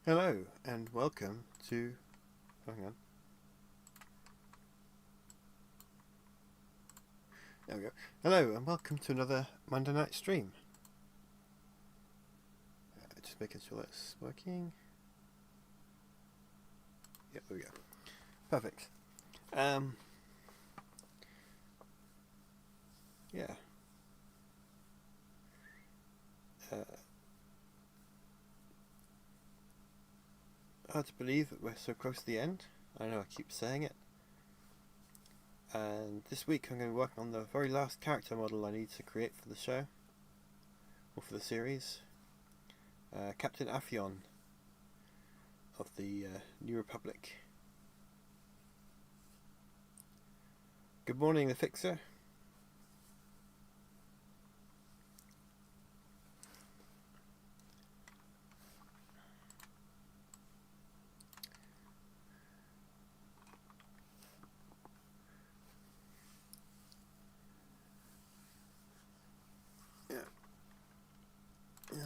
Hello and welcome to. Hang on. There we go. Hello and welcome to another Monday night stream. Just making sure that's working. Yeah, there we go. Perfect. Yeah. Hard to believe that we're so close to the end. I know I keep saying it. And this week I'm going to be working on the very last character model I need to create for the show, or for the series. Captain Afyon of the New Republic. Good morning, the Fixer.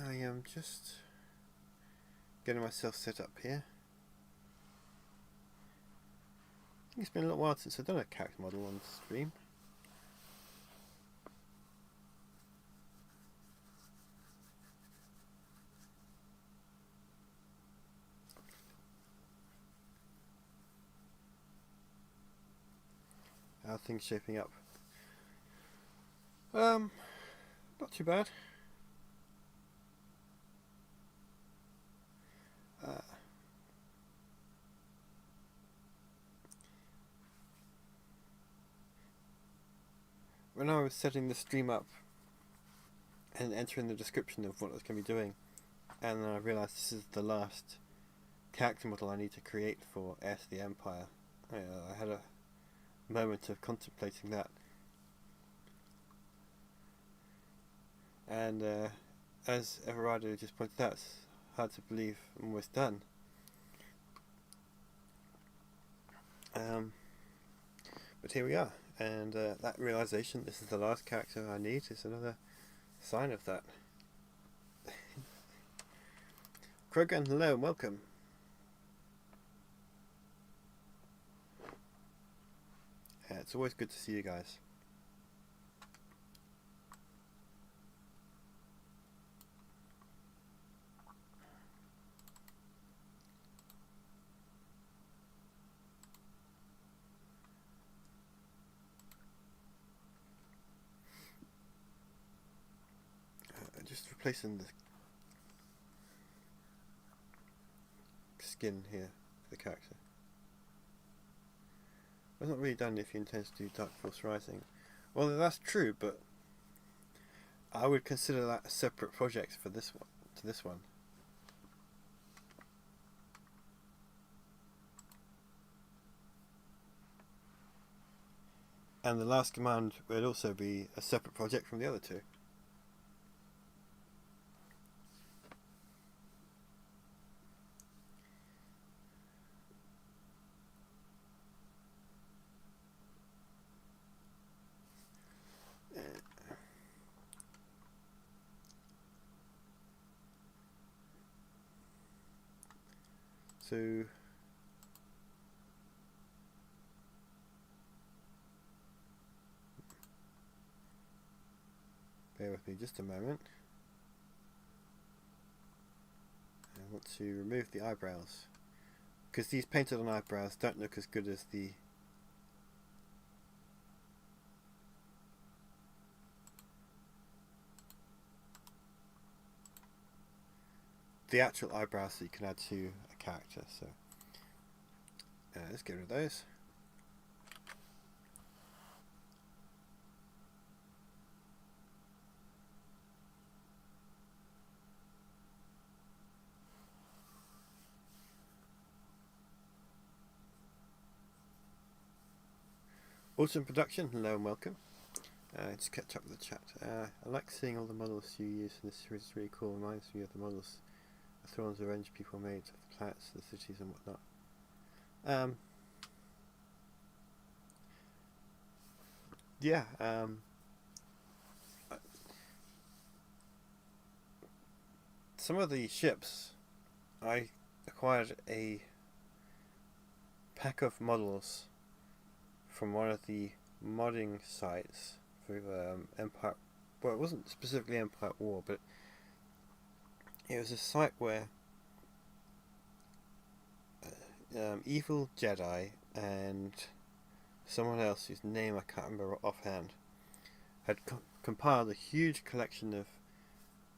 I am just getting myself set up here. I think it's been a little while since I've done a character model on stream. How are things shaping up? Not too bad. When I was setting the stream up and entering the description of what I was going to be doing, and then I realised this is the last character model I need to create for Heir to the Empire, I had a moment of contemplating that. And as Everardo just pointed out, it's hard to believe I'm almost done. But here we are, and that realisation, this is the last character I need, is another sign of that. Krogan, hello and welcome. It's always good to see you guys. Just replacing the skin here for the character. I've not really done if you intend to do Dark Force Rising. Well, that's true, but I would consider that a separate project for this one. To this one. And the last command would also be a separate project from the other two. So bear with me just a moment. I want to remove the eyebrows, because these painted on eyebrows don't look as good as the actual eyebrows that you can add to a character. So let's get rid of those. Autumn Production, hello and welcome. Just catch up with the chat. I like seeing all the models you use in this series. It's really cool. Reminds me of the models the Thrones of Revenge people made of the planets, the cities and whatnot. Yeah, some of the ships I acquired a pack of models from one of the modding sites for Empire. Well, it wasn't specifically Empire War, but it was a site where evil Jedi and someone else whose name I can't remember offhand had compiled a huge collection of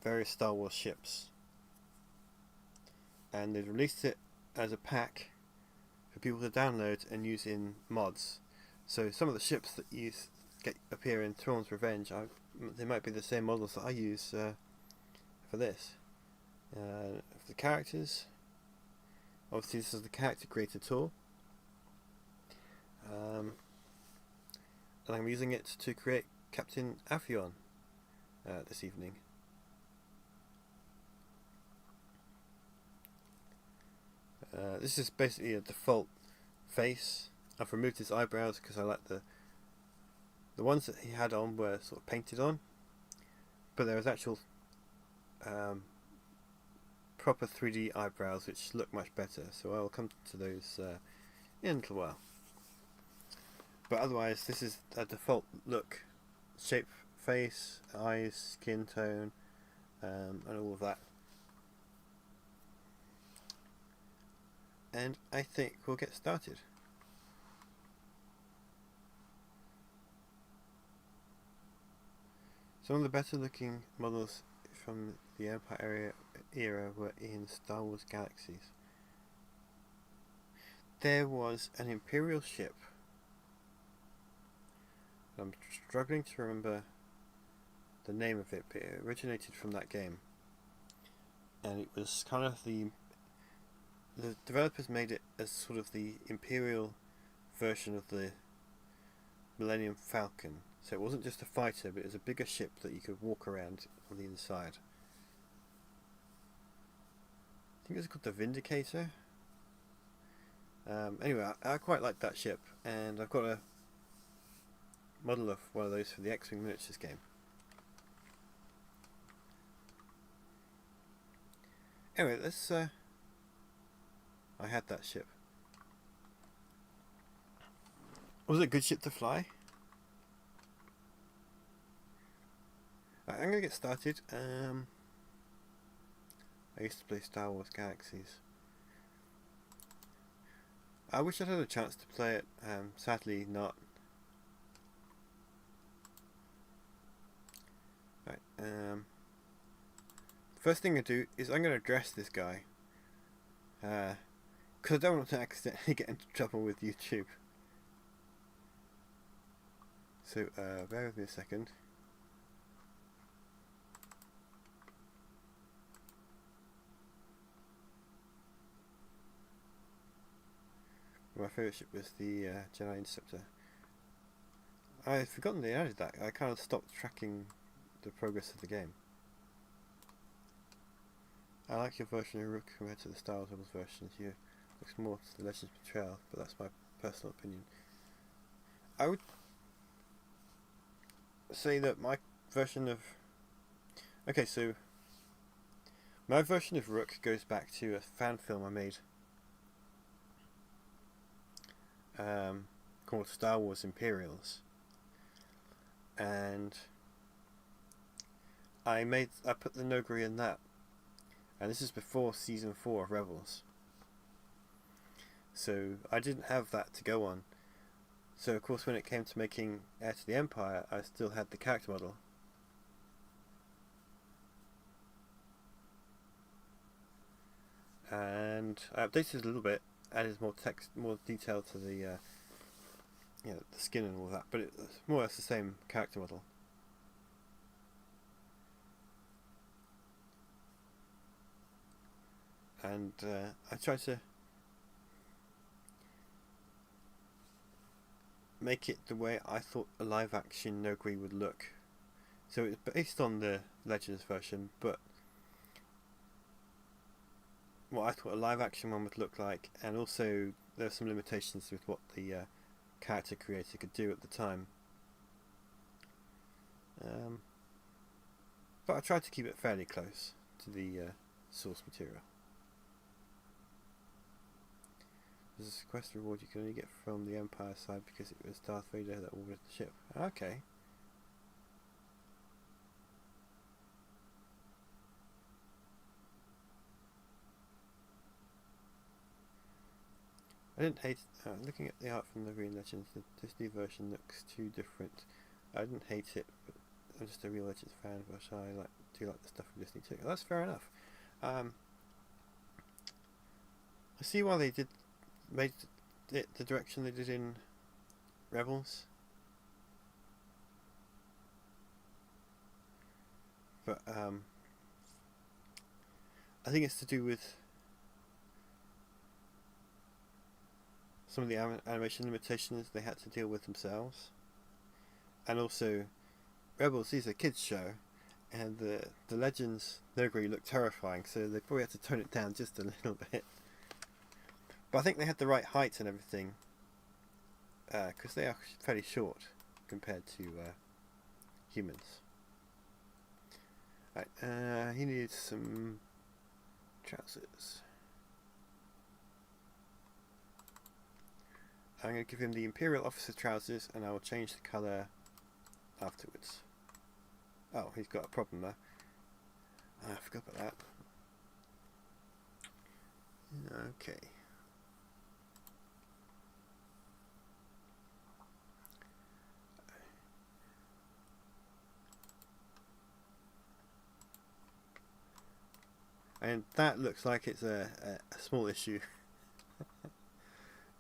various Star Wars ships, and they'd released it as a pack for people to download and use in mods. So some of the ships that appear in Thrawn's Revenge, they might be the same models that I use for this. For the characters, obviously this is the character creator tool, and I'm using it to create Captain Afyon this evening. This is basically a default face. I've removed his eyebrows because I like the ones that he had on were sort of painted on, but there was actual proper 3D eyebrows which look much better, so I'll come to those in a little while. But otherwise this is a default look: shape, face, eyes, skin tone, and all of that. And I think we'll get started. Some of the better looking models from the Empire era were in Star Wars Galaxies. There was an Imperial ship. I'm struggling to remember the name of it, but it originated from that game. And it was kind of the developers made it as sort of the Imperial version of the Millennium Falcon. So it wasn't just a fighter, but it was a bigger ship that you could walk around on the inside. I think it was called the Vindicator. Anyway, I quite like that ship, and I've got a model of one of those for the X-Wing Miniatures game. Anyway, let's I had that ship. Was it a good ship to fly? Right, I'm going to get started. I used to play Star Wars Galaxies. I wish I'd had a chance to play it, sadly not. Right, first thing I do is I'm going to address this guy. Because I don't want to accidentally get into trouble with YouTube. So, bear with me a second. My favourite ship was the Jedi Interceptor. I'd forgotten they added that. I kind of stopped tracking the progress of the game. I like your version of Rook compared to the Star Wars Rebels version. You looks more to the Legends Betrayal, but that's my personal opinion. I would say that my version of... Okay, so my version of Rook goes back to a fan film I made called Star Wars Imperials, and I put the Nogri in that, and this is before season 4 of Rebels, so I didn't have that to go on. So of course when it came to making Heir to the Empire, I still had the character model. And I updated it a little bit, added more text, more detail to the the skin and all that, but it's more or less the same character model. And I tried to make it the way I thought a live action Nogri would look. So it's based on the Legends version, but what I thought a live action one would look like, and also there are some limitations with what the character creator could do at the time. But I tried to keep it fairly close to the source material. There's a quest reward you can only get from the Empire side because it was Darth Vader that ordered the ship. Okay. I didn't hate looking at the art from the Green Legends. This new version looks too different. I didn't hate it, but I'm just a real Legends fan, but I do like the stuff from Disney too. That's fair enough. I see why they made it the direction they did in Rebels, but I think it's to do with some of the animation limitations they had to deal with themselves, and also Rebels is a kids show, and the Legends Nogri looked terrifying, so they probably had to tone it down just a little bit. But I think they had the right height and everything, because they are fairly short compared to humans. Right, he needs some trousers. I'm going to give him the Imperial Officer trousers, and I will change the colour afterwards. Oh, he's got a problem there. I forgot about that. Okay. And that looks like it's a small issue.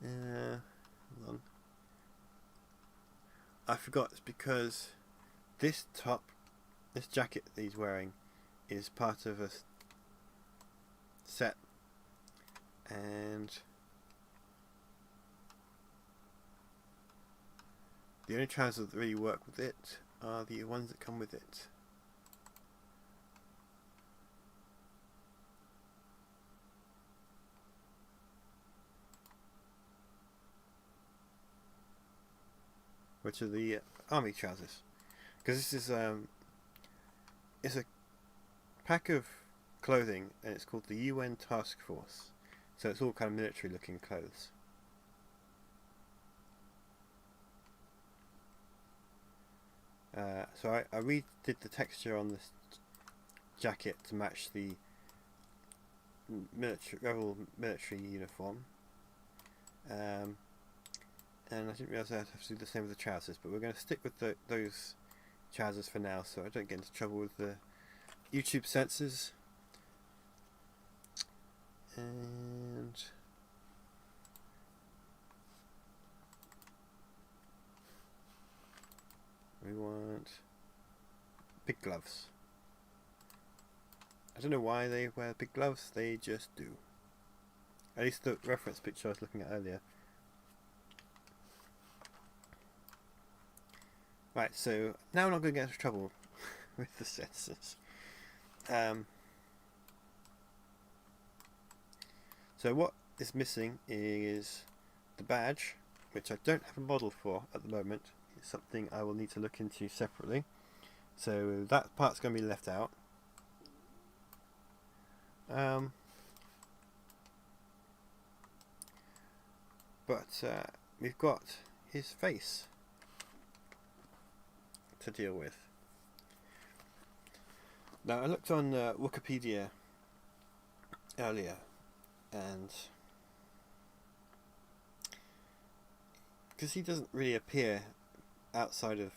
Hold on. I forgot, it's because this jacket that he's wearing is part of a set, and the only trousers that really work with it are the ones that come with it. Which are the army trousers, because this is it's a pack of clothing, and it's called the UN Task Force, so it's all kind of military looking clothes. So I redid the texture on this jacket to match the rebel military uniform. And I didn't realise I'd have to do the same with the trousers, but we're going to stick with those trousers for now, so I don't get into trouble with the YouTube censors. And we want big gloves. I don't know why they wear big gloves, they just do. At least the reference picture I was looking at earlier. Right, so now we're not going to get into trouble with the censors. So what is missing is the badge, which I don't have a model for at the moment. It's something I will need to look into separately. So that part's going to be left out. But we've got his face to deal with. Now I looked on Wikipedia earlier, and because he doesn't really appear outside of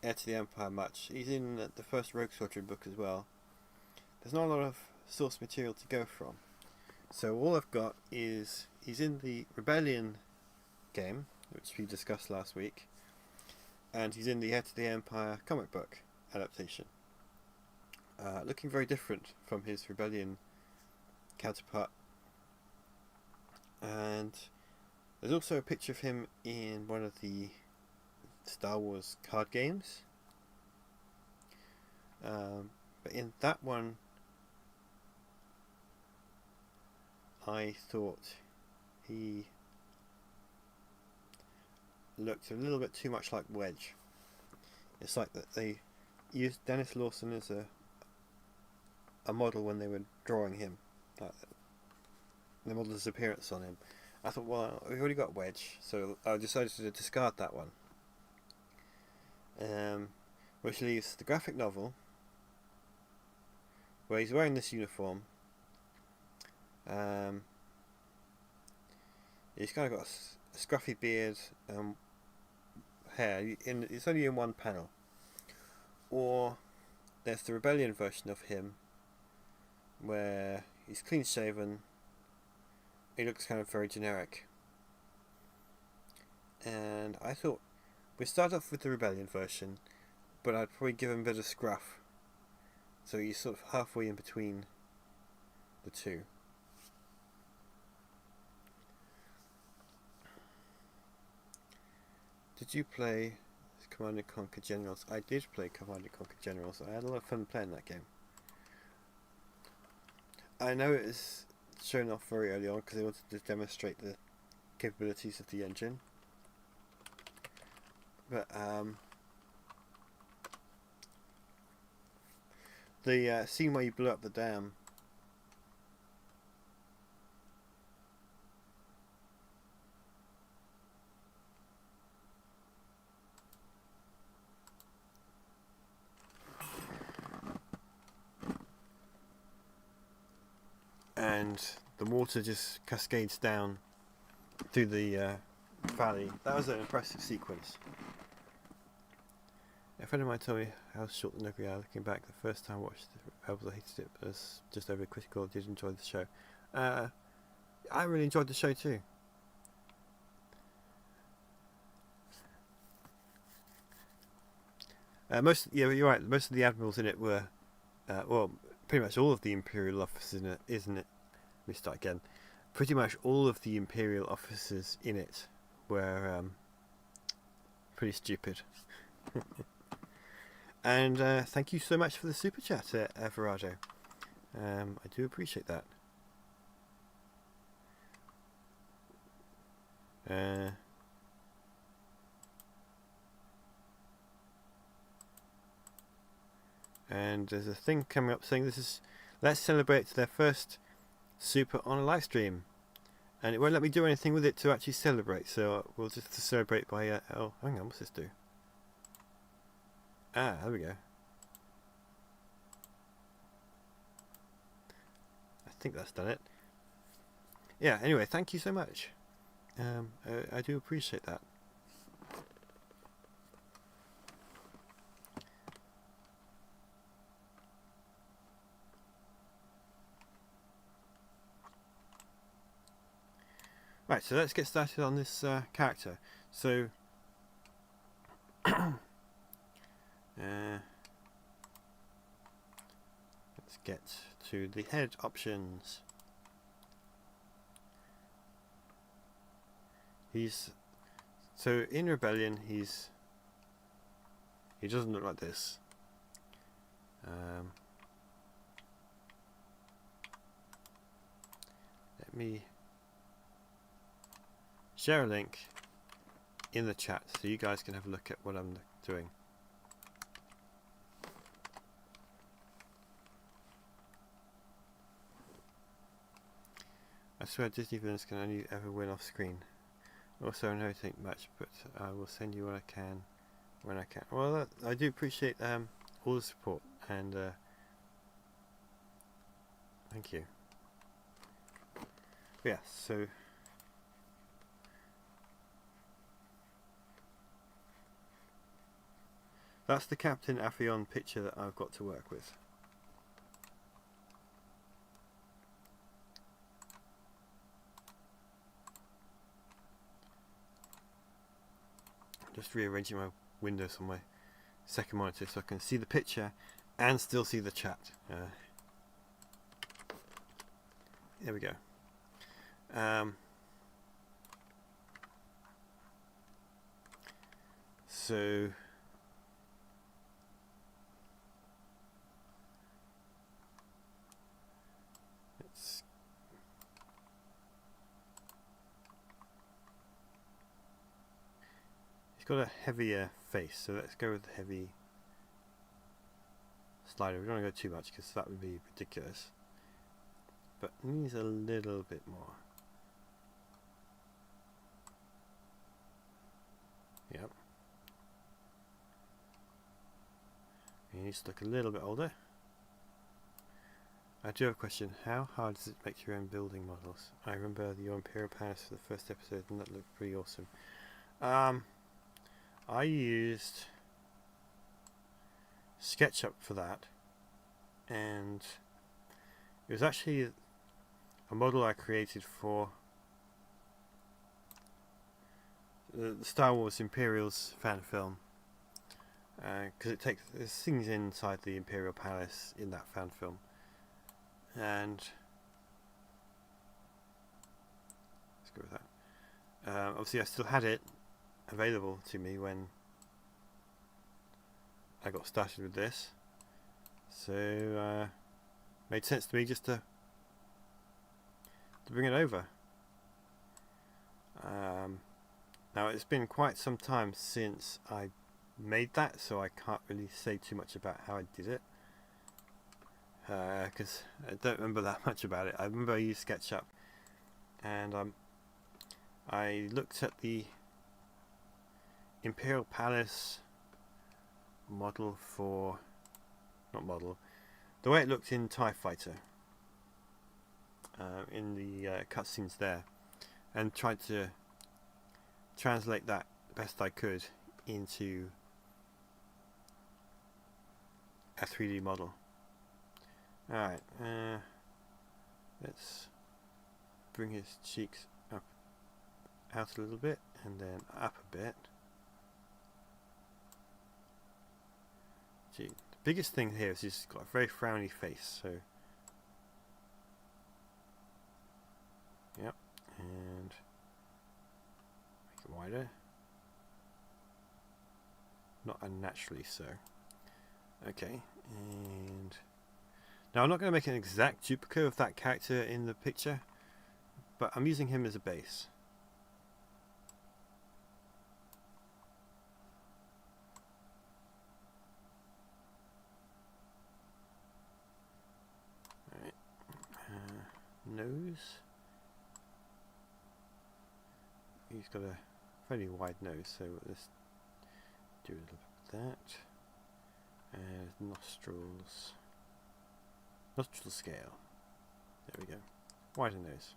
Heir to the Empire much, he's in the first Rogue Squadron book as well. There's not a lot of source material to go from, so all I've got is he's in the Rebellion game, which we discussed last week, and he's in the Heir to the Empire comic book adaptation, looking very different from his Rebellion counterpart. And there's also a picture of him in one of the Star Wars card games, but in that one I thought he looked a little bit too much like Wedge. It's like that they used Dennis Lawson as a model when they were drawing him. the model's appearance on him. I thought, well, we've already got Wedge, so I decided to discard that one. Which leaves the graphic novel, where he's wearing this uniform. He's kind of got a scruffy beard, hair. It's only in one panel. Or there's the Rebellion version of him, where he's clean shaven. He looks kind of very generic. And I thought we'd start off with the Rebellion version, but I'd probably give him a bit of scruff. So he's sort of halfway in between the two. Did you play Command & Conquer Generals? I did play Command & Conquer Generals. I had a lot of fun playing that game. I know it was shown off very early on because they wanted to demonstrate the capabilities of the engine. But the scene where you blew up the dam, and the water just cascades down through the valley. That was an impressive sequence. A friend of mine told me how short the Nugget are. Looking back, the first time I watched the Rebels, I hated it, but it was just overcritical. I did enjoy the show. I really enjoyed the show too. Yeah, you're right. Most of the admirals in it were, well, pretty much all of the Imperial officers in it, isn't it? Let me start again. Pretty much all of the Imperial officers in it were pretty stupid. And thank you so much for the super chat, Everardo. I do appreciate that. And there's a thing coming up saying this is let's celebrate their first super on a live stream, and it won't let me do anything with it to actually celebrate, so we'll just celebrate by oh, hang on, what's this do? Ah, there we go. I think that's done it. Yeah, anyway, thank you so much. I do appreciate that. Right, so let's get started on this character. So, let's get to the head options. So in Rebellion, he doesn't look like this. Let me share a link in the chat so you guys can have a look at what I'm doing. I swear Disney villains can only ever win off screen. Also, I don't think much, but I will send you what I can when I can. Well, I do appreciate all the support, and thank you. But yeah, so that's the Captain Afyon picture that I've got to work with. Just rearranging my windows on my second monitor so I can see the picture and still see the chat. There we go. So got a heavier face, so let's go with the heavy slider. We don't want to go too much because that would be ridiculous. but needs a little bit more. Yep. He needs to look a little bit older. I do have a question. How hard does it make your own building models? I remember your Imperial Palace for the first episode and that looked pretty awesome. I used SketchUp for that, and it was actually a model I created for the Star Wars Imperials fan film, because there's things inside the Imperial Palace in that fan film, and let's go with that. Obviously I still had it available to me when I got started with this, so made sense to me just to bring it over. Now it's been quite some time since I made that, so I can't really say too much about how I did it, because I don't remember that much about it. I remember I used SketchUp, and I looked at the Imperial Palace model for, not model, the way it looked in TIE Fighter, in the cutscenes there, and tried to translate that best I could into a 3D model. Alright, let's bring his cheeks up, out a little bit, and then up a bit. Gee, the biggest thing here is he's got a very frowny face, so yep, and make it wider, not unnaturally so. Okay, and now I'm not going to make an exact duplicate of that character in the picture, but I'm using him as a base. Alright, nose. He's got a fairly wide nose, so let's do a little bit of that. And nostrils. Nostril scale. There we go. Wider nose.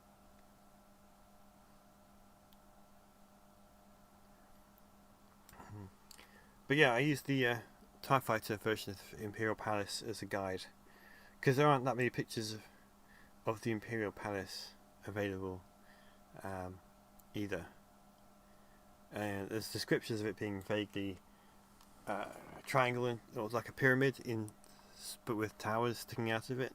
But yeah, I used the TIE Fighter version of Imperial Palace as a guide, because there aren't that many pictures of the Imperial Palace available either. And there's descriptions of it being vaguely triangle, and it was like a pyramid but with towers sticking out of it.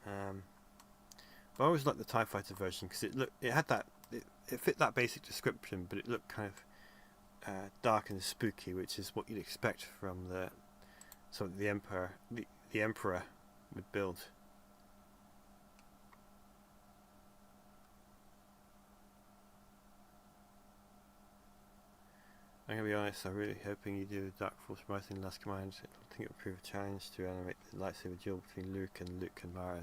But I always liked the TIE Fighter version because it fit that basic description, but it looked kind of dark and spooky, which is what you'd expect from something the Emperor would build. I'm going to be honest, I'm really hoping you do Dark Force Rising Last Command. I think it would prove a challenge to animate the lightsaber duel between Luke and Mara.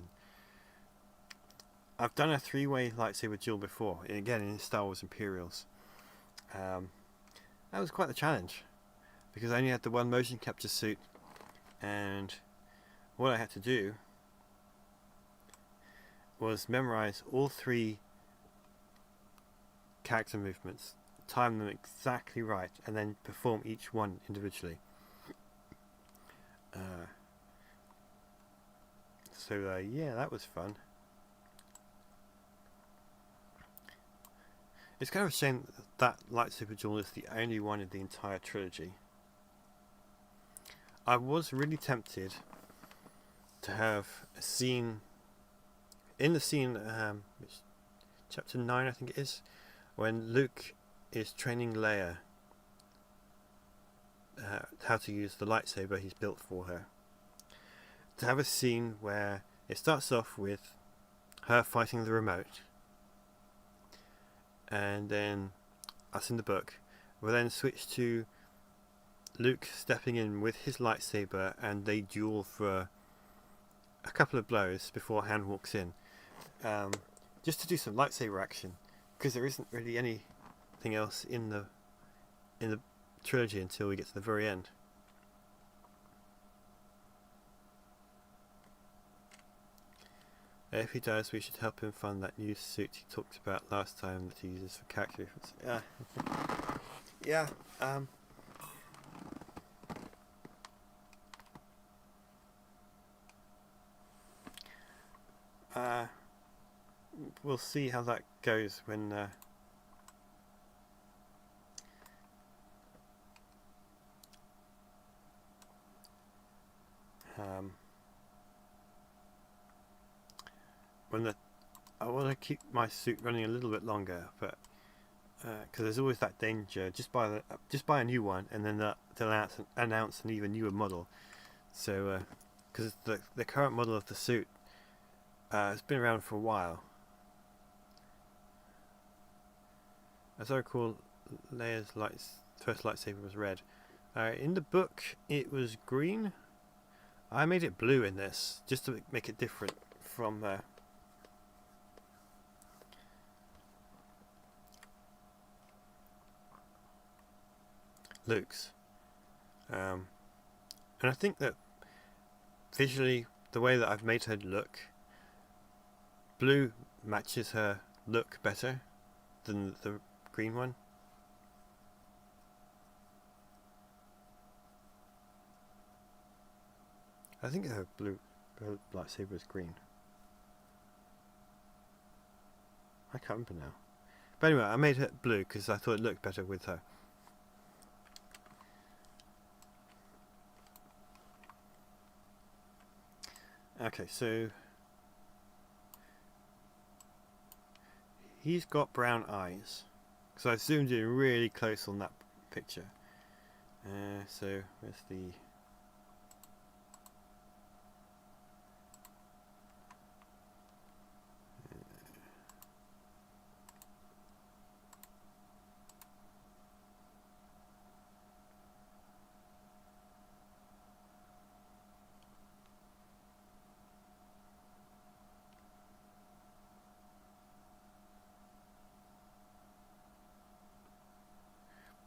I've done a 3-way lightsaber duel before, again in Star Wars Imperials. That was quite the challenge, because I only had the one motion capture suit, and what I had to do was memorize all 3 character movements, time them exactly right, and then perform each one individually. Yeah, that was fun. It's kind of a shame that lightsaber duel is the only one in the entire trilogy. I was really tempted to have a scene in the scene, chapter 9 I think it is, when Luke is training Leia how to use the lightsaber he's built for her. To have a scene where it starts off with her fighting the remote, and then, as in the book, we'll then switch to Luke stepping in with his lightsaber, and they duel for a couple of blows before Han walks in. just to do some lightsaber action, because there isn't really anything else in the trilogy until we get to the very end. If he dies, we should help him find that new suit he talked about last time that he uses for character reference. Yeah. We'll see how that goes when I want to keep my suit running a little bit longer, but because there's always that danger. Just buy a new one, and then they'll announce an even newer model. So because the current model of the suit has been around for a while. As I recall, Leia's first lightsaber was red. In the book, it was green. I made it blue in this, just to make it different from Luke's. And I think that visually, the way that I've made her look, blue matches her look better than the green one. I think her lightsaber is green. I can't remember now. But anyway, I made her blue because I thought it looked better with her. Okay, so he's got brown eyes. So I zoomed in really close on that picture. So where's the...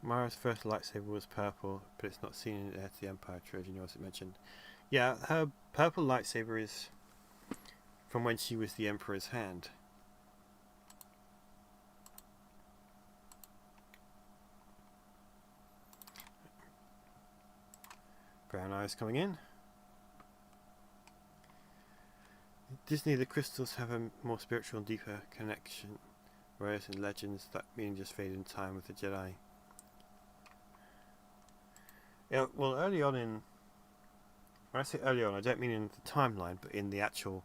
Mara's first lightsaber was purple, but it's not seen in Heir to the Empire trilogy, nor is it mentioned. Yeah, her purple lightsaber is from when she was the Emperor's hand. Brown eyes coming in. In Disney, the crystals have a more spiritual and deeper connection, whereas in Legends, that meaning just faded in time with the Jedi. Yeah, well, early on when I say early on, I don't mean in the timeline, but in the actual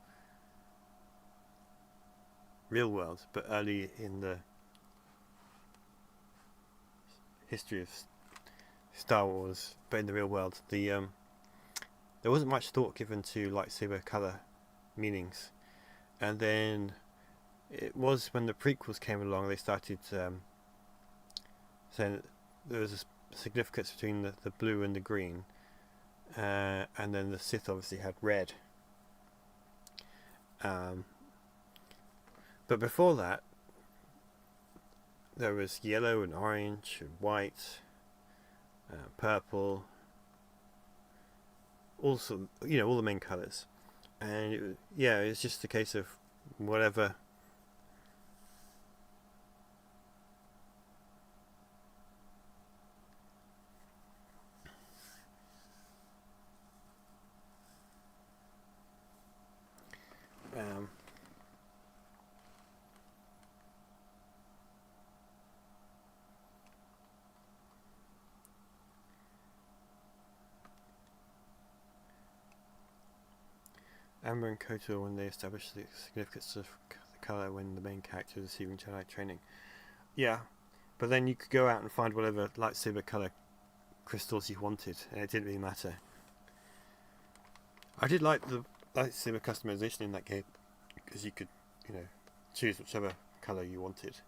real world, but early in the history of Star Wars, but in the real world, there wasn't much thought given to lightsaber colour meanings. And then it was when the prequels came along, they started saying that there was a significance between the blue and the green, and then the Sith obviously had red, but before that there was yellow and orange and white, purple, also all the main colours, and it's just a case of whatever Amber and KOTOR, when they established the significance of the colour when the main character is receiving Jedi training. Yeah, but then you could go out and find whatever lightsaber colour crystals you wanted, and it didn't really matter. I did like the lightsaber customization in that game, because you could, choose whichever colour you wanted.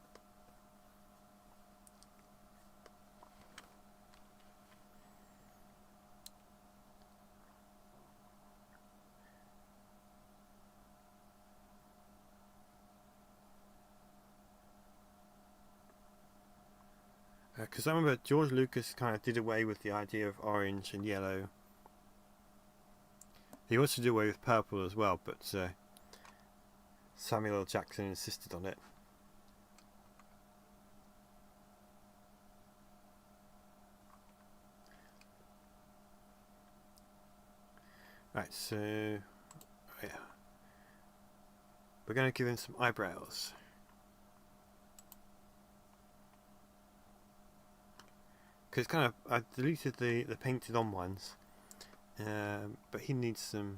Because I remember George Lucas kind of did away with the idea of orange and yellow. He wants to do away with purple as well, but Samuel L. Jackson insisted on it. Right, so yeah, we're going to give him some eyebrows. Because kind of, I deleted the painted on ones, but he needs some.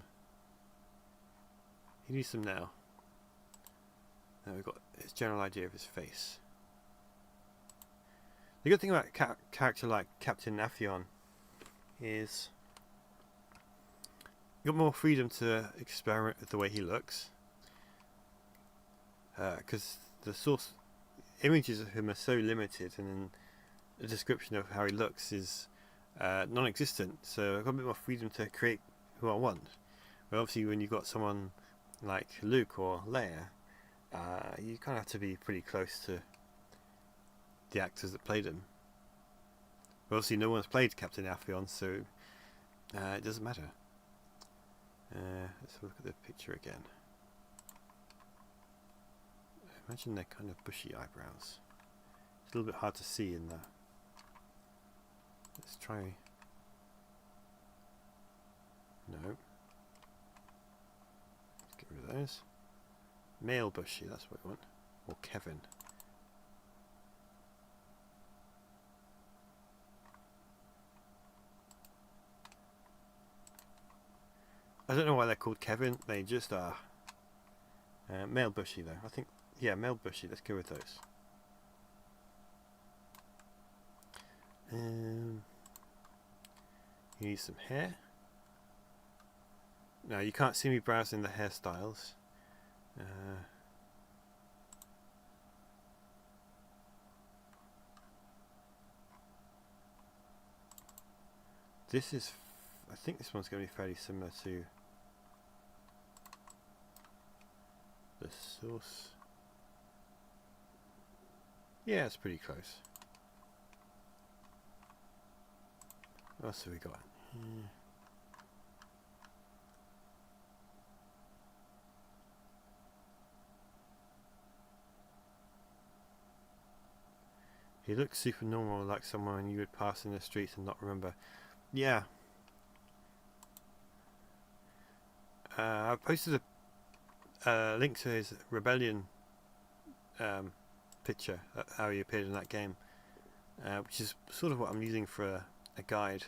He needs some now. Now we've got his general idea of his face. The good thing about a character like Captain Afyon is you got more freedom to experiment with the way he looks, because the source images of him are so limited, and the description of how he looks is non-existent. So I've got a bit more freedom to create who I want. But obviously, when you've got someone like Luke or Leia, you kind of have to be pretty close to the actors that played him. But obviously, no one's played Captain Afyon, so it doesn't matter. Let's look at the picture again. Imagine they're kind of bushy eyebrows. It's a little bit hard to see in the. Let's try. No. Let's get rid of those. Male bushy, that's what we want. Or Kevin. I don't know why they're called Kevin, they just are. Male bushy though, I think, yeah, male bushy, let's go with those. You need some hair. Now you can't see me browsing the hairstyles. This is, I think this one's going to be fairly similar to the source. Yeah, it's pretty close. What else have we got? He looks super normal, like someone you would pass in the street and not remember. Yeah. I posted a link to his Rebellion picture, how he appeared in that game, which is sort of what I'm using for a guide.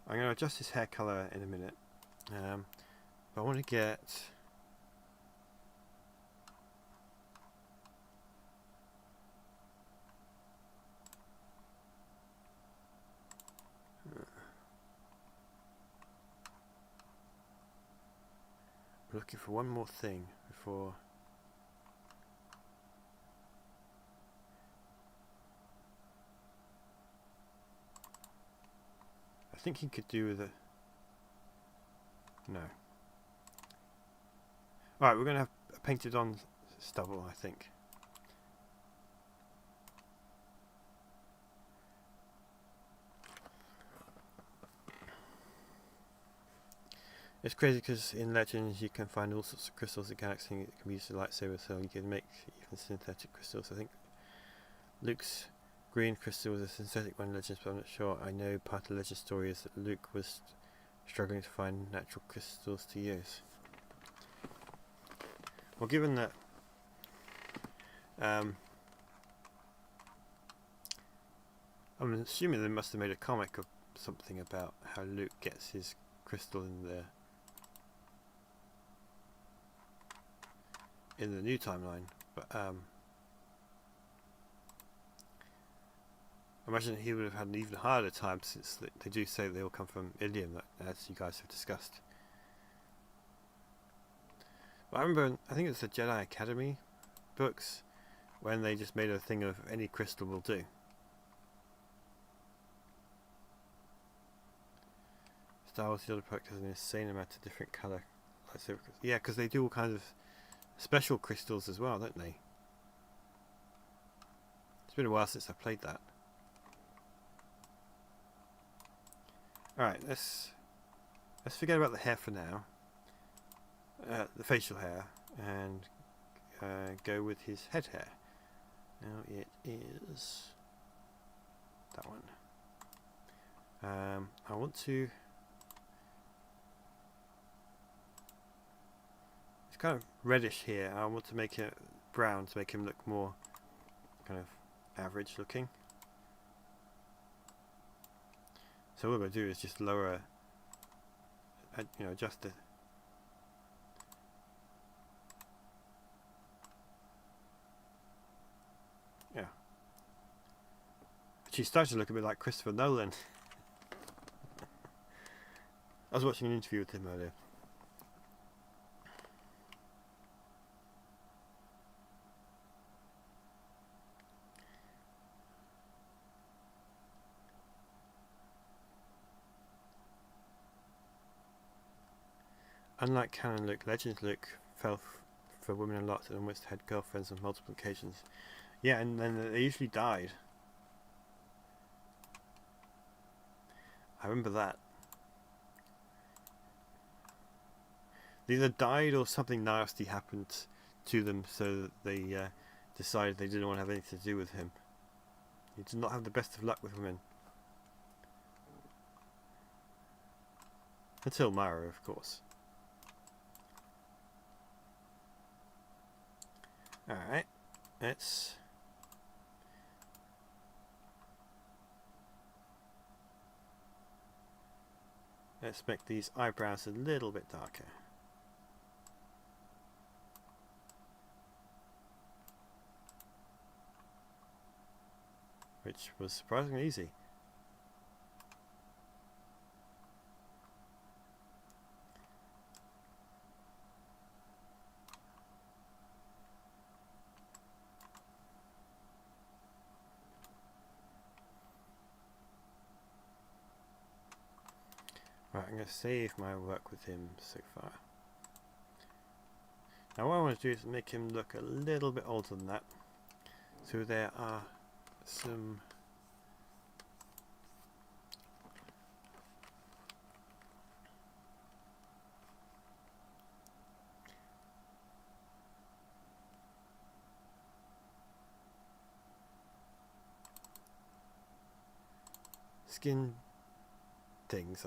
I'm going to adjust his hair colour in a minute, but I want to get we're looking for one more thing before I think he could do with a no. Alright, we're going to have a painted on stubble, I think. It's crazy because in Legends you can find all sorts of crystals in Galaxy that can be used as a lightsaber, so you can make even synthetic crystals. I think Luke's green crystal was a synthetic one in Legends, but I'm not sure. I know part of the Legend story is that Luke was struggling to find natural crystals to use. Well, given that I'm assuming they must have made a comic of something about how Luke gets his crystal in the new timeline, but I imagine he would have had an even harder time, since they do say they all come from Ilium, as you guys have discussed. But I remember, I think it's the Jedi Academy books, when they just made a thing of any crystal will do. Star Wars the other product has an insane amount of different colour lightsaber. Yeah, because they do all kinds of special crystals as well, don't they? It's been a while since I played that. Alright, let's forget about the hair for now. The facial hair, and go with his head hair. Now it is that one. I want to... It's kind of reddish here. I want to make it brown to make him look more kind of average looking. So what I'm going to do is just lower, adjust the... Yeah. Actually starting to look a bit like Christopher Nolan. I was watching an interview with him earlier. Unlike canon Luke, Legends Luke fell for women a lot and almost had girlfriends on multiple occasions. Yeah, and then they usually died. I remember that. They either died or something nasty happened to them, so that they decided they didn't want to have anything to do with him. He did not have the best of luck with women. Until Mara, of course. Alright, let's make these eyebrows a little bit darker. Which was surprisingly easy. Right, I'm going to save my work with him so far. Now what I want to do is make him look a little bit older than that. So there are some skin things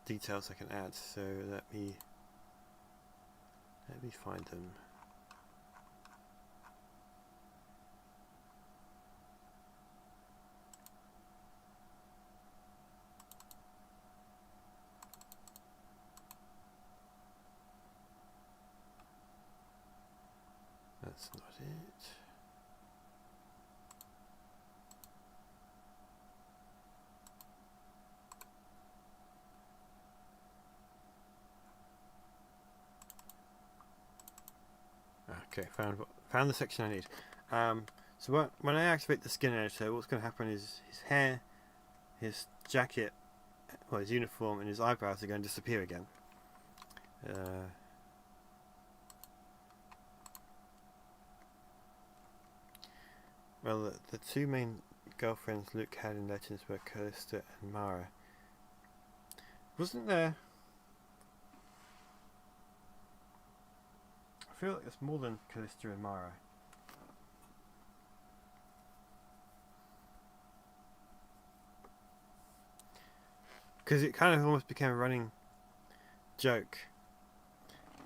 details I can add, so let me find them. That's not it. Okay, found the section I need. So when I activate the skin editor, what's going to happen is his hair, his jacket, well, his uniform, and his eyebrows are going to disappear again. Well, the two main girlfriends Luke had in Legends were Callista and Mara. Wasn't there... I feel like there's more than Callista and Mara. Because it kind of almost became a running joke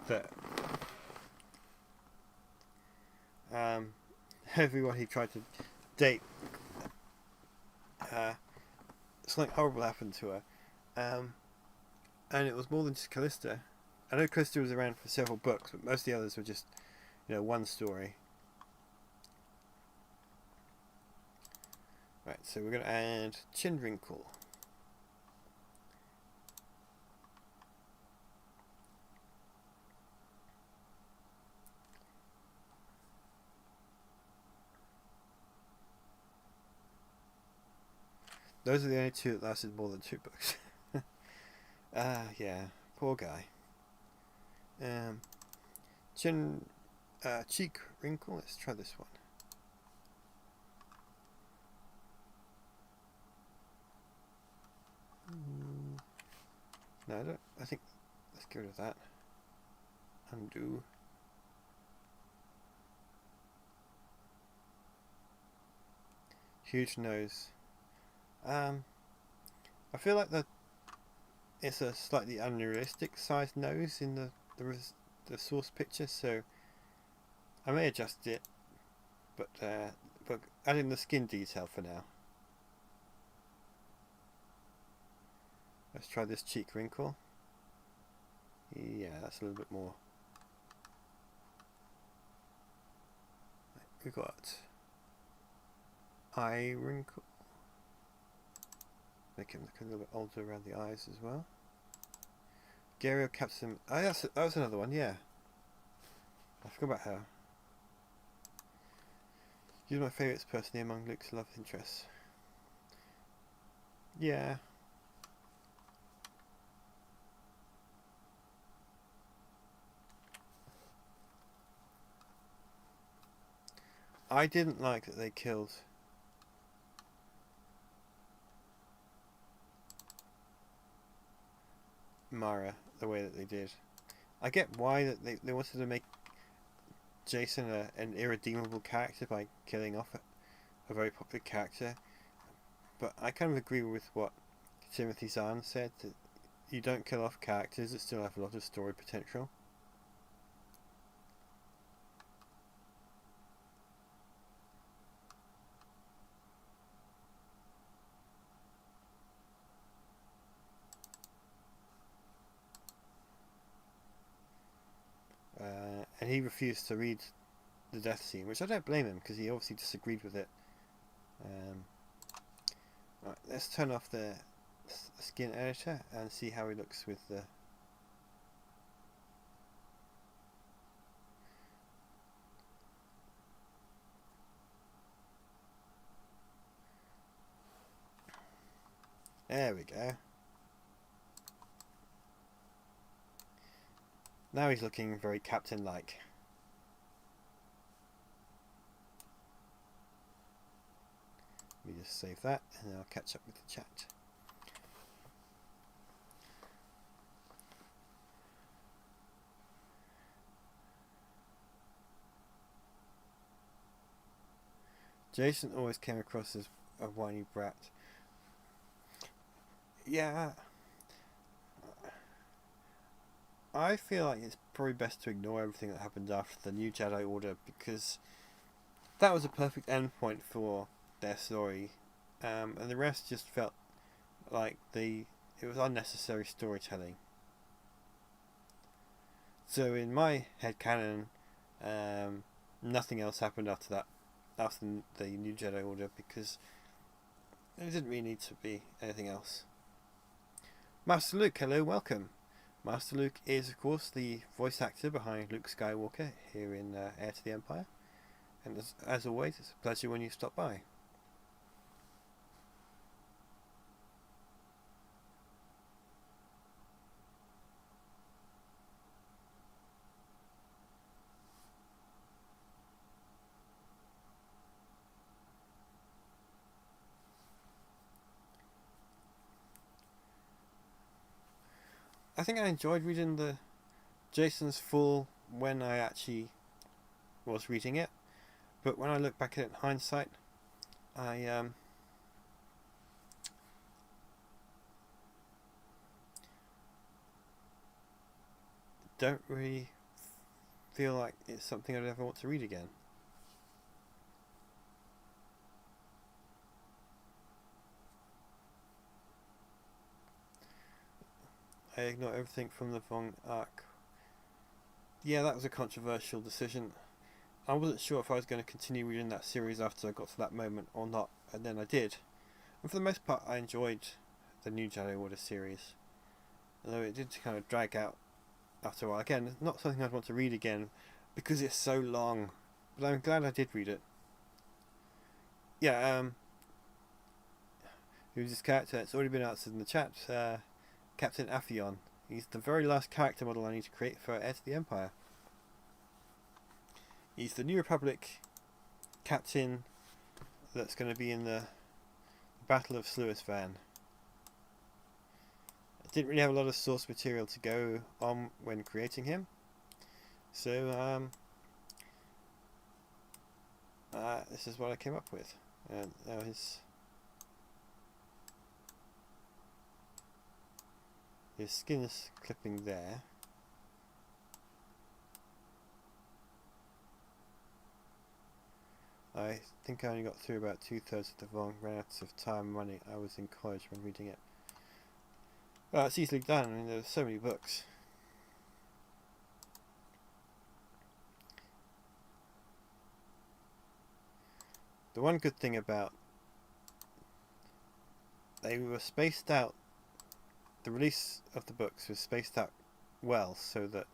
that everyone he tried to date, something horrible happened to her, and it was more than just Callista. I know Callista was around for several books, but most of the others were just, one story. Right, so we're going to add chin wrinkle. Those are the only two that lasted more than 2 books. Yeah, poor guy. Chin Cheek wrinkle. Let's try this one. No, I don't. I think let's get rid of that. Undo. Huge nose. I feel like it's a slightly unrealistic sized nose in the source picture, so I may adjust it, but adding the skin detail for now. Let's try this cheek wrinkle. Yeah, that's a little bit more. We've got eye wrinkle. Make him look a little bit older around the eyes as well. Gario Captain. Oh, that was another one, yeah. I forgot about her. You're my favourite personally among Luke's love interests. Yeah. I didn't like that they killed Mara the way that they did. I get why that they wanted to make Jason an irredeemable character by killing off a very popular character, but I kind of agree with what Timothy Zahn said, that you don't kill off characters that still have a lot of story potential. And he refused to read the death scene, which I don't blame him, because he obviously disagreed with it. Right, let's turn off the skin editor and see how he looks with the... There we go. Now he's looking very captain-like. Let me just save that and then I'll catch up with the chat. Jason always came across as a whiny brat. Yeah. I feel like it's probably best to ignore everything that happened after the New Jedi Order, because that was a perfect endpoint for their story, and the rest just felt like it was unnecessary storytelling. So in my headcanon, nothing else happened after that, after the New Jedi Order, because there didn't really need to be anything else. Master Luke, hello, welcome. Master Luke is, of course, the voice actor behind Luke Skywalker here in Heir to the Empire. And as always, it's a pleasure when you stop by. I think I enjoyed reading the Jason's Fall when I actually was reading it, but when I look back at it in hindsight, I don't really feel like it's something I'd ever want to read again. I ignore everything from the Vong arc. Yeah, that was a controversial decision. I wasn't sure if I was going to continue reading that series after I got to that moment or not, and then I did. And for the most part, I enjoyed the New Jedi Order series, although it did kind of drag out after a while. Again, it's not something I'd want to read again because it's so long, but I'm glad I did read it. Yeah, who's this character? It's already been answered in the chat. Captain Afyon. He's the very last character model I need to create for Heir to the Empire. He's the New Republic captain that's going to be in the Battle of Sluisvan. I didn't really have a lot of source material to go on when creating him, so this is what I came up with. And now his skin is clipping there. I think I only got through about 2/3 of the volume, ran out of time and money. I was in college when reading it. Well, it's easily done. I mean, there's so many books. The one good thing about they were spaced out, the release of the books was spaced out well, so that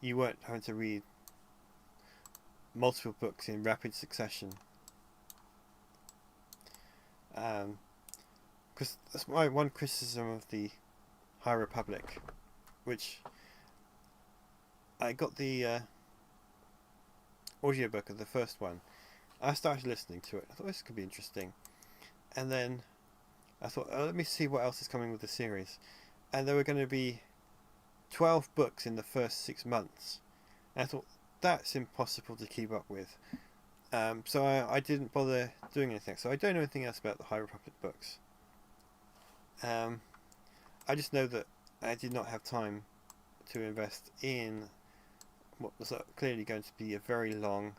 you weren't having to read multiple books in rapid succession. Because that's my one criticism of the High Republic, which I got the audiobook of the first one. I started listening to it. I thought this could be interesting, and then I thought, oh, let me see what else is coming with the series. And there were going to be 12 books in the first 6 months. And I thought, that's impossible to keep up with. So I didn't bother doing anything. So I don't know anything else about the High Republic books. I just know that I did not have time to invest in what was clearly going to be a very long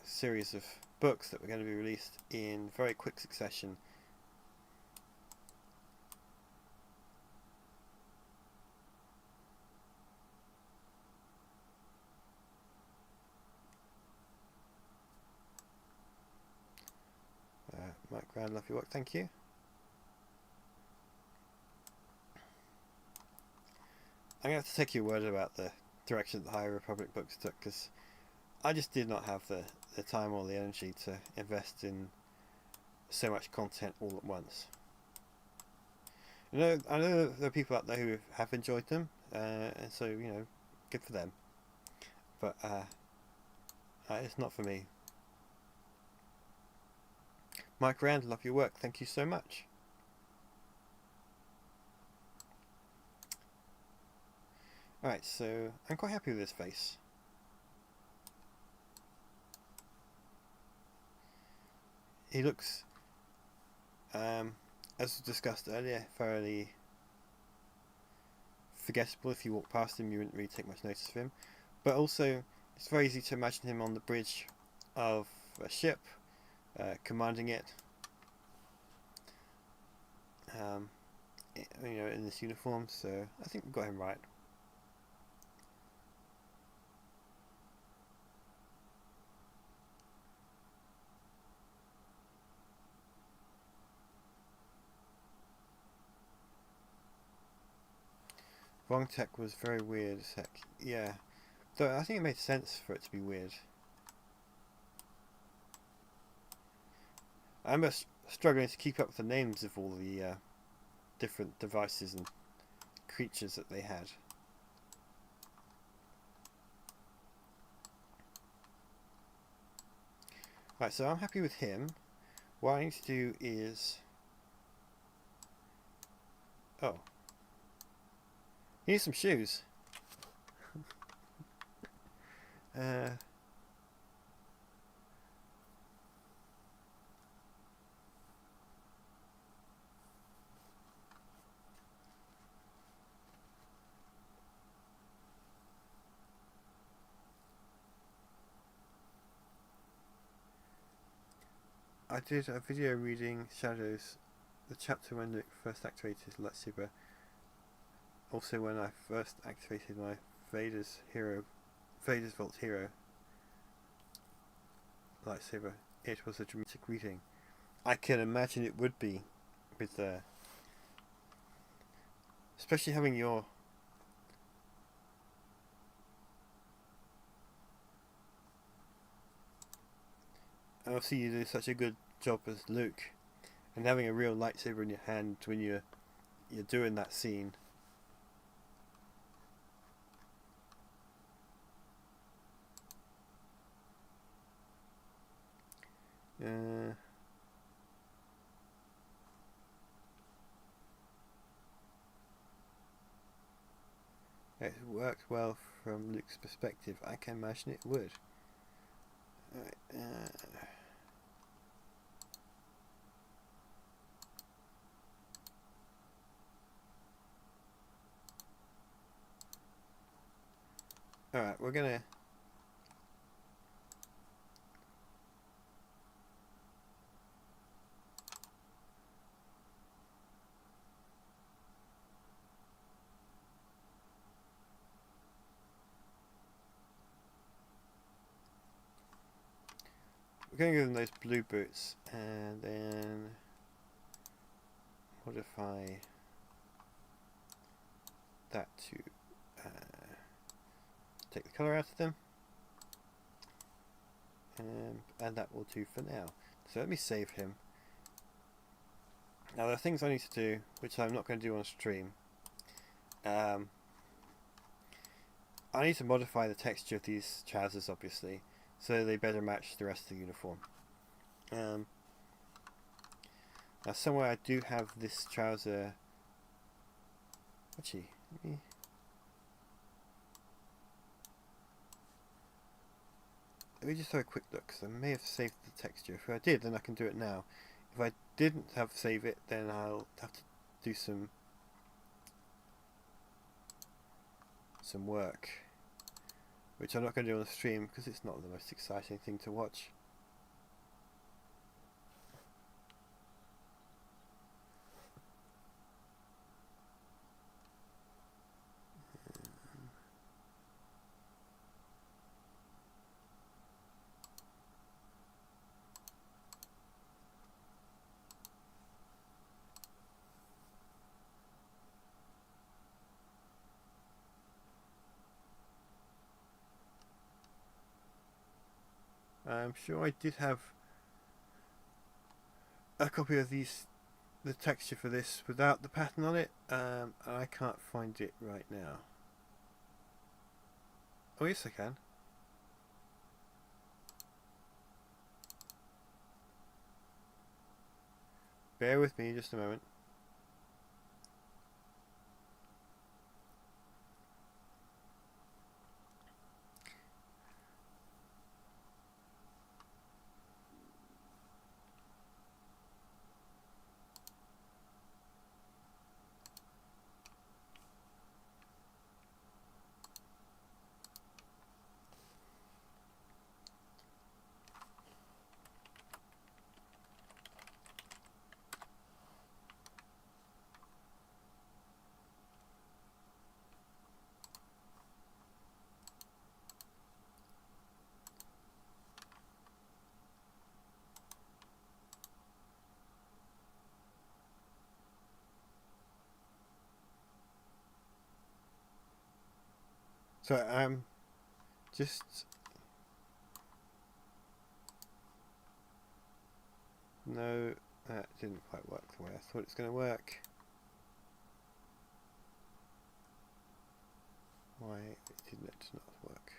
series of books that were going to be released in very quick succession. Mike Grand, love your work, thank you. I'm going to have to take your word about the direction that the High Republic books took, because I just did not have the time or the energy to invest in so much content all at once. You know, I know there are people out there who have enjoyed them, and so, you know, good for them. But it's not for me. Mike Rand, love your work, thank you so much. Alright, so I'm quite happy with this face. He looks, as discussed earlier, fairly forgettable. If you walk past him, you wouldn't really take much notice of him. But also, it's very easy to imagine him on the bridge of a ship, commanding it. You know, in this uniform. So I think we got him right. Wrong Tech was very weird as heck. Yeah. Though I think it made sense for it to be weird. I'm struggling to keep up with the names of all the different devices and creatures that they had. Right, so I'm happy with him. What I need to do is... Oh. He needs some shoes. I did a video reading Shadows, the chapter when Luke first activated his lightsaber. Also when I first activated my Vader's Vault Hero lightsaber. It was a dramatic reading. I can imagine it would be, with especially having your obviously you do such a good job as Luke, and having a real lightsaber in your hand when you're doing that scene. It worked well from Luke's perspective. I can imagine it would. Alright, we're going to give them those blue boots and then modify that to take the colour out of them, and that will do for now. So let me save him. Now there are things I need to do which I'm not going to do on stream. I need to modify the texture of these trousers, obviously, so they better match the rest of the uniform. Now somewhere I do have this trouser. Actually, let me just have a quick look, because I may have saved the texture. If I did, then I can do it now. If I didn't have to save it, then I'll have to do some work, which I'm not going to do on the stream because it's not the most exciting thing to watch. I'm sure I did have a copy of the texture for this without the pattern on it. I can't find it right now. Oh yes, I can. Bear with me just a moment. So just no, that didn't quite work the way I thought it's going to work. Why didn't it not work?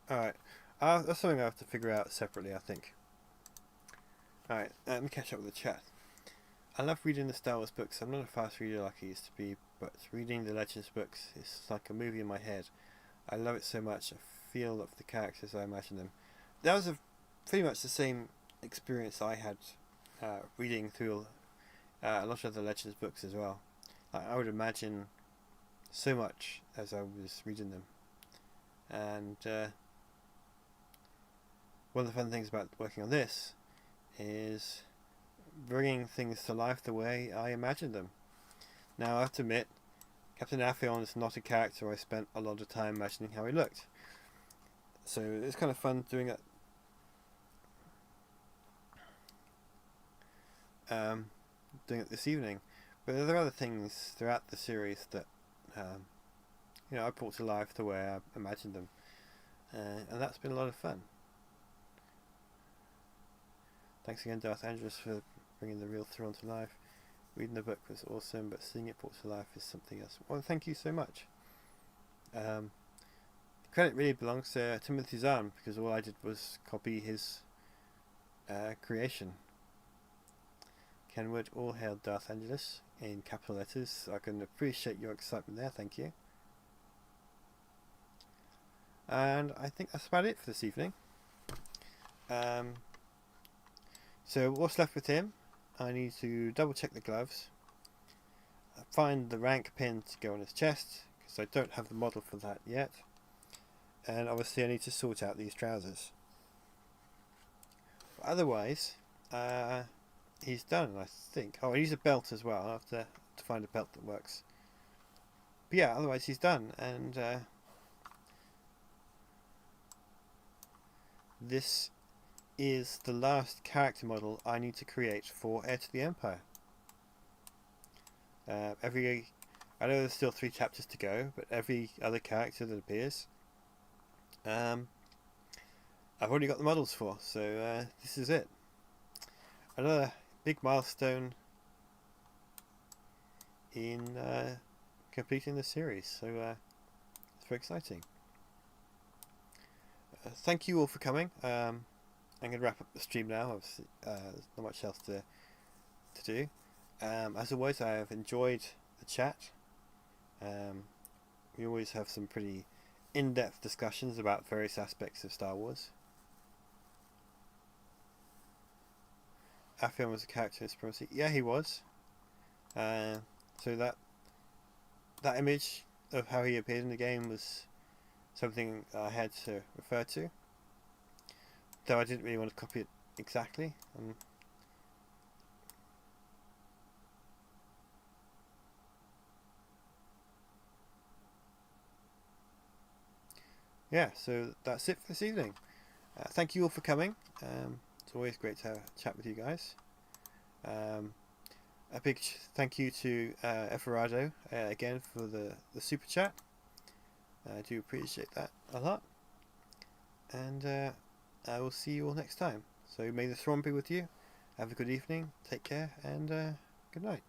Alright, that's something I have to figure out separately, I think. Alright, let me catch up with the chat. I love reading the Star Wars books. I'm not a fast reader like I used to be, but reading the Legends books is like a movie in my head. I love it so much. I feel of the characters, I imagine them. That was pretty much the same experience I had reading through a lot of the Legends books as well. I would imagine so much as I was reading them. And one of the fun things about working on this is bringing things to life the way I imagined them. Now I have to admit, Captain Afyon is not a character I spent a lot of time imagining how he looked. So it's kind of fun doing it. Doing it this evening. But there are other things throughout the series that I brought to life the way I imagined them. and that's been a lot of fun. Thanks again, Darth Angelus, for bringing the real Thrawn to life. Reading the book was awesome, but seeing it brought to life is something else. Well, thank you so much. The credit really belongs to Timothy Zahn, because all I did was copy his creation. Kenwood, all hail Darth Angelus, in capital letters. I can appreciate your excitement there, thank you. And I think that's about it for this evening. So what's left with him? I need to double check the gloves, find the rank pin to go on his chest, because I don't have the model for that yet, and obviously I need to sort out these trousers. But otherwise, he's done, I think. Oh, I use a belt as well. I'll have to find a belt that works. But yeah, otherwise he's done, and this is the last character model I need to create for Heir to the Empire. I know there's still 3 chapters to go, but every other character that appears, I've already got the models for, so this is it. Another big milestone in completing the series, so it's very exciting. Thank you all for coming. I'm going to wrap up the stream now. Obviously, there's not much else to do. As always, I have enjoyed the chat. We always have some pretty in-depth discussions about various aspects of Star Wars. Afyon was a character in Supremacy. Yeah, he was. So that image of how he appeared in the game was something I had to refer to. Though I didn't really want to copy it exactly. Yeah, so that's it for this evening. Thank you all for coming. It's always great to have a chat with you guys. A big thank you to Everardo again for the super chat. I do appreciate that a lot. And I will see you all next time. So may the Thrawn be with you. Have a good evening. Take care and good night.